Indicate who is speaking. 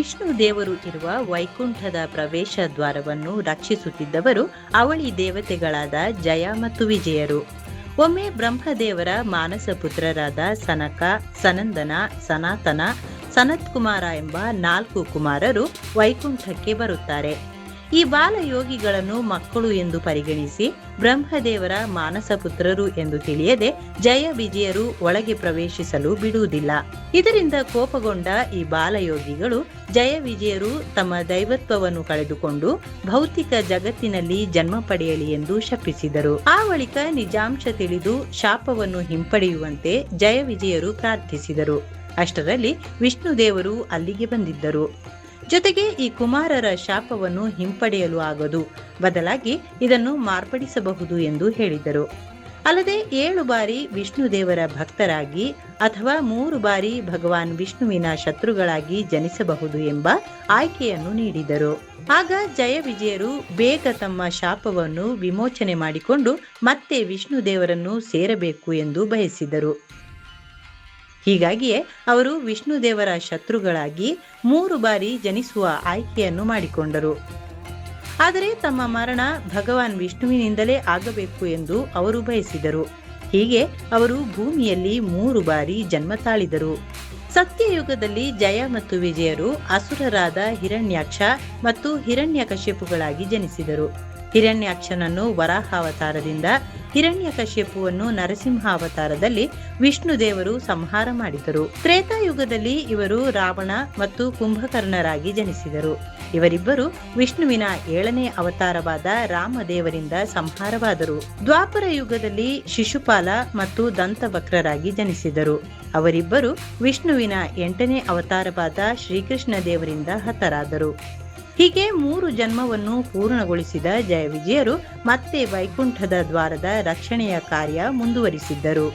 Speaker 1: ವಿಷ್ಣು ದೇವರು ಇರುವ ವೈಕುಂಠದ ಪ್ರವೇಶ ದ್ವಾರವನ್ನು ರಕ್ಷಿಸುತ್ತಿದ್ದವರು ಅವಳಿ ದೇವತೆಗಳಾದ ಜಯ ಮತ್ತು ವಿಜಯರು. ಒಮ್ಮೆ ಬ್ರಹ್ಮದೇವರ ಮಾನಸ ಪುತ್ರರಾದ ಸನಕ, ಸನಂದನ, ಸನಾತನ, ಸನತ್ಕುಮಾರ ಎಂಬ 4 ಕುಮಾರರು ವೈಕುಂಠಕ್ಕೆ ಬರುತ್ತಾರೆ. ಈ ಬಾಲಯೋಗಿಗಳನ್ನು ಮಕ್ಕಳು ಎಂದು ಪರಿಗಣಿಸಿ ಬ್ರಹ್ಮದೇವರ ಮಾನಸ ಪುತ್ರರು ಎಂದು ತಿಳಿಯದೆ ಜಯ ವಿಜಯರು ಒಳಗೆ ಪ್ರವೇಶಿಸಲು ಬಿಡುವುದಿಲ್ಲ. ಇದರಿಂದ ಕೋಪಗೊಂಡ ಈ ಬಾಲಯೋಗಿಗಳು ಜಯ ವಿಜಯರು ತಮ್ಮ ದೈವತ್ವವನ್ನು ಕಳೆದುಕೊಂಡು ಭೌತಿಕ ಜಗತ್ತಿನಲ್ಲಿ ಜನ್ಮ ಪಡೆಯಲಿ ಎಂದು ಶಪಿಸಿದರು. ಆ ಬಳಿಕ ನಿಜಾಂಶ ತಿಳಿದು ಶಾಪವನ್ನು ಹಿಂಪಡೆಯುವಂತೆ ಜಯ ವಿಜಯರು ಪ್ರಾರ್ಥಿಸಿದರು. ಅಷ್ಟರಲ್ಲಿ ವಿಷ್ಣು ದೇವರು ಅಲ್ಲಿಗೆ ಬಂದಿದ್ದರು. ಜೊತೆಗೆ ಈ ಕುಮಾರರ ಶಾಪವನ್ನು ಹಿಂಪಡೆಯಲು ಆಗದು, ಬದಲಾಗಿ ಇದನ್ನು ಮಾರ್ಪಡಿಸಬಹುದು ಎಂದು ಹೇಳಿದರು. ಅಲ್ಲದೆ 7 ಬಾರಿ ವಿಷ್ಣು ದೇವರ ಭಕ್ತರಾಗಿ ಅಥವಾ 3 ಬಾರಿ ಭಗವಾನ್ ವಿಷ್ಣುವಿನ ಶತ್ರುಗಳಾಗಿ ಜನಿಸಬಹುದು ಎಂಬ ಆಯ್ಕೆಯನ್ನು ನೀಡಿದರು. ಆಗ ಜಯ ವಿಜಯರು ಬೇಗ ತಮ್ಮ ಶಾಪವನ್ನು ವಿಮೋಚನೆ ಮಾಡಿಕೊಂಡು ಮತ್ತೆ ವಿಷ್ಣು ದೇವರನ್ನು ಸೇರಬೇಕು ಎಂದು ಬಯಸಿದರು. ಹೀಗಾಗಿಯೇ ಅವರು ವಿಷ್ಣು ದೇವರ ಶತ್ರುಗಳಾಗಿ 3 ಬಾರಿ ಜನಿಸುವ ಆಯ್ಕೆಯನ್ನು ಮಾಡಿಕೊಂಡರು. ಆದರೆ ತಮ್ಮ ಮರಣ ಭಗವಾನ್ ವಿಷ್ಣುವಿನಿಂದಲೇ ಆಗಬೇಕು ಎಂದು ಅವರು ಬಯಸಿದರು. ಹೀಗೆ ಅವರು ಭೂಮಿಯಲ್ಲಿ 3 ಬಾರಿ ಜನ್ಮ ತಾಳಿದರು. ಸತ್ಯಯುಗದಲ್ಲಿ ಜಯ ಮತ್ತು ವಿಜಯರು ಅಸುರರಾದ ಹಿರಣ್ಯಾಕ್ಷ ಮತ್ತು ಹಿರಣ್ಯಕಶಿಪುಗಳಾಗಿ ಜನಿಸಿದರು. ಹಿರಣ್ಯಾಕ್ಷನನ್ನು ವರಾಹಾವತಾರದಿಂದ, ಹಿರಣ್ಯಕಶಿಪುವನ್ನು ನರಸಿಂಹಾವತಾರದಲ್ಲಿ ವಿಷ್ಣು ದೇವರು ಸಂಹಾರ ಮಾಡಿದರು. ತ್ರೇತಾಯುಗದಲ್ಲಿ ಇವರು ರಾವಣ ಮತ್ತು ಕುಂಭಕರ್ಣರಾಗಿ ಜನಿಸಿದರು. ಇವರಿಬ್ಬರು ವಿಷ್ಣುವಿನ 7ನೇ ಅವತಾರವಾದ ರಾಮದೇವರಿಂದ ಸಂಹಾರವಾದರು. ದ್ವಾಪರ ಯುಗದಲ್ಲಿ ಶಿಶುಪಾಲ ಮತ್ತು ದಂತವಕ್ರರಾಗಿ ಜನಿಸಿದರು. ಅವರಿಬ್ಬರು ವಿಷ್ಣುವಿನ 8ನೇ ಅವತಾರವಾದ ಶ್ರೀಕೃಷ್ಣ ದೇವರಿಂದ ಹತರಾದರು. ಹೀಗೆ 3 ಜನ್ಮವನ್ನು ಪೂರ್ಣಗೊಳಿಸಿದ ಜಯ ವಿಜಯರು ಮತ್ತೆ ವೈಕುಂಠದ ದ್ವಾರದ ರಕ್ಷಣೆಯ ಕಾರ್ಯ ಮುಂದುವರಿಸಿದ್ದರು.